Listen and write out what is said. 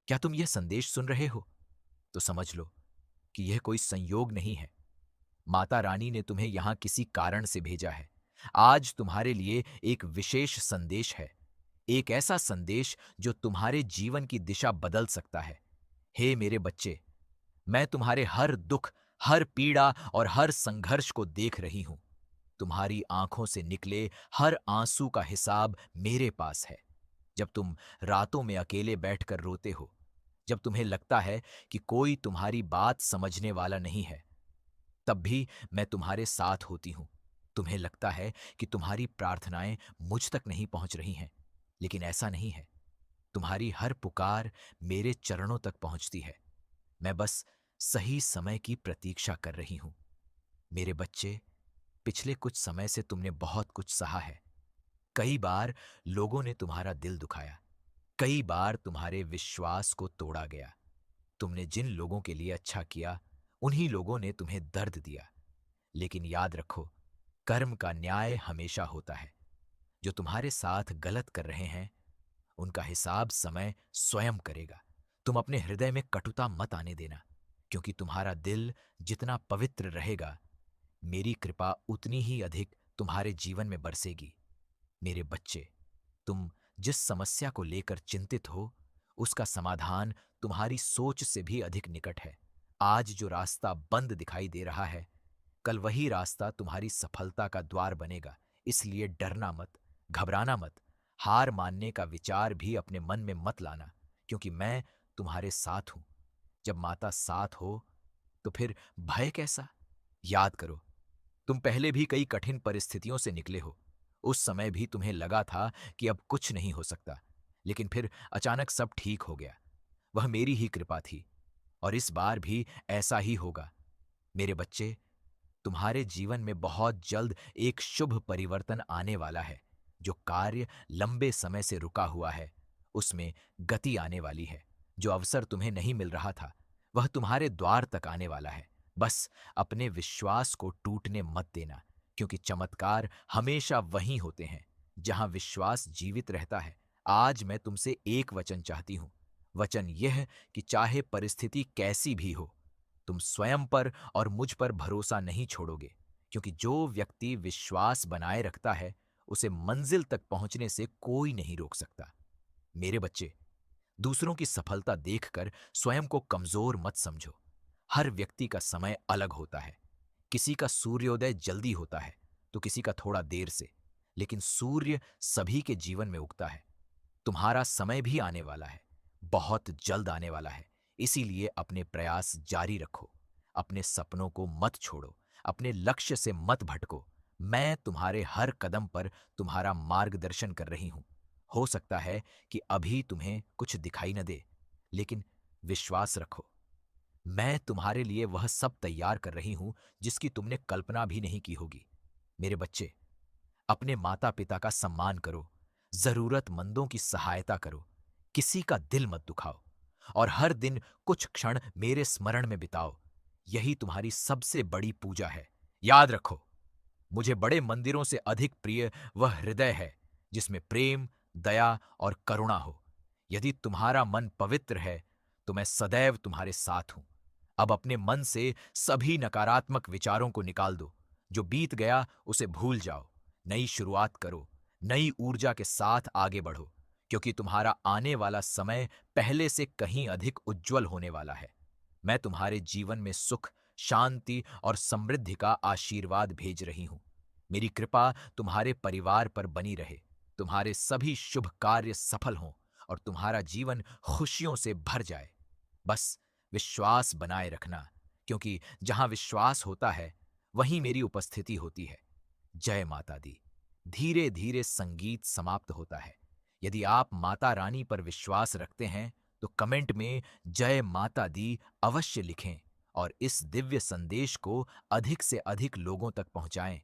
क्या तुम यह संदेश सुन रहे हो? तो समझ लो कि यह कोई संयोग नहीं है। माता रानी ने तुम्हें यहां किसी कारण से भेजा है। आज तुम्हारे लिए एक विशेष संदेश है, एक ऐसा संदेश जो तुम्हारे जीवन की दिशा बदल सकता है। हे मेरे बच्चे, मैं तुम्हारे हर दुख, हर पीड़ा और हर संघर्ष को देख रही हूं। तुम्हारी आंखों से निकले हर आंसू का हिसाब मेरे पास है। जब तुम रातों में अकेले बैठकर रोते हो, जब तुम्हें लगता है कि कोई तुम्हारी बात समझने वाला नहीं है, तब भी मैं तुम्हारे साथ होती हूं। तुम्हें लगता है कि तुम्हारी प्रार्थनाएं मुझ तक नहीं पहुंच रही हैं, लेकिन ऐसा नहीं है। तुम्हारी हर पुकार मेरे चरणों तक पहुंचती है। मैं बस सही समय की प्रतीक्षा कर रही हूं। मेरे बच्चे, पिछले कुछ समय से तुमने बहुत कुछ सहा है। कई बार लोगों ने तुम्हारा दिल दुखाया, कई बार तुम्हारे विश्वास को तोड़ा गया। तुमने जिन लोगों के लिए अच्छा किया, उन्हीं लोगों ने तुम्हें दर्द दिया। लेकिन याद रखो, कर्म का न्याय हमेशा होता है। जो तुम्हारे साथ गलत कर रहे हैं, उनका हिसाब समय स्वयं करेगा। तुम अपने हृदय में कटुता मत आने देना, क्योंकि तुम्हारा दिल जितना पवित्र रहेगा, मेरी कृपा उतनी ही अधिक तुम्हारे जीवन में बरसेगी। मेरे बच्चे, तुम जिस समस्या को लेकर चिंतित हो, उसका समाधान तुम्हारी सोच से भी अधिक निकट है। आज जो रास्ता बंद दिखाई दे रहा है, कल वही रास्ता तुम्हारी सफलता का द्वार बनेगा। इसलिए डरना मत, घबराना मत, हार मानने का विचार भी अपने मन में मत लाना, क्योंकि मैं तुम्हारे साथ हूं। जब माता साथ हो, तो फिर भय कैसा? याद करो, तुम पहले भी कई कठिन परिस्थितियों से निकले हो। उस समय भी तुम्हें लगा था कि अब कुछ नहीं हो सकता, लेकिन फिर अचानक सब ठीक हो गया। वह मेरी ही कृपा थी, और इस बार भी ऐसा ही होगा। मेरे बच्चे, तुम्हारे जीवन में बहुत जल्द एक शुभ परिवर्तन आने वाला है। जो कार्य लंबे समय से रुका हुआ है, उसमें गति आने वाली है। जो अवसर तुम्हें नहीं मिल रहा था, वह तुम्हारे द्वार तक आने वाला है। बस अपने विश्वास को टूटने मत देना, क्योंकि चमत्कार हमेशा वहीं होते हैं जहां विश्वास जीवित रहता है। आज मैं तुमसे एक वचन चाहती हूं। वचन यह कि चाहे परिस्थिति कैसी भी हो, तुम स्वयं पर और मुझ पर भरोसा नहीं छोड़ोगे, क्योंकि जो व्यक्ति विश्वास बनाए रखता है, उसे मंजिल तक पहुंचने से कोई नहीं रोक सकता। मेरे बच्चे, दूसरों की सफलता देखकर स्वयं को कमजोर मत समझो। हर व्यक्ति का समय अलग होता है। किसी का सूर्योदय जल्दी होता है, तो किसी का थोड़ा देर से, लेकिन सूर्य सभी के जीवन में उगता है। तुम्हारा समय भी आने वाला है, बहुत जल्द आने वाला है। इसीलिए अपने प्रयास जारी रखो, अपने सपनों को मत छोड़ो, अपने लक्ष्य से मत भटको। मैं तुम्हारे हर कदम पर तुम्हारा मार्गदर्शन कर रही हूं। हो सकता है कि अभी तुम्हें कुछ दिखाई न दे, लेकिन विश्वास रखो, मैं तुम्हारे लिए वह सब तैयार कर रही हूं जिसकी तुमने कल्पना भी नहीं की होगी। मेरे बच्चे, अपने माता पिता का सम्मान करो, जरूरतमंदों की सहायता करो, किसी का दिल मत दुखाओ, और हर दिन कुछ क्षण मेरे स्मरण में बिताओ। यही तुम्हारी सबसे बड़ी पूजा है। याद रखो, मुझे बड़े मंदिरों से अधिक प्रिय वह हृदय है जिसमें प्रेम, दया और करुणा हो। यदि तुम्हारा मन पवित्र है, तो मैं सदैव तुम्हारे साथ हूं। अब अपने मन से सभी नकारात्मक विचारों को निकाल दो। जो बीत गया उसे भूल जाओ। नई शुरुआत करो, नई ऊर्जा के साथ आगे बढ़ो, क्योंकि तुम्हारा आने वाला समय पहले से कहीं अधिक उज्जवल होने वाला है। मैं तुम्हारे जीवन में सुख, शांति और समृद्धि का आशीर्वाद भेज रही हूं। मेरी कृपा तुम्हारे परिवार पर बनी रहे, तुम्हारे सभी शुभ कार्य सफल हों और तुम्हारा जीवन खुशियों से भर जाए। बस विश्वास बनाए रखना, क्योंकि जहां विश्वास होता है, वहीं मेरी उपस्थिति होती है। जय माता दी। धीरे धीरे संगीत समाप्त होता है। यदि आप माता रानी पर विश्वास रखते हैं, तो कमेंट में जय माता दी अवश्य लिखें और इस दिव्य संदेश को अधिक से अधिक लोगों तक पहुंचाएं।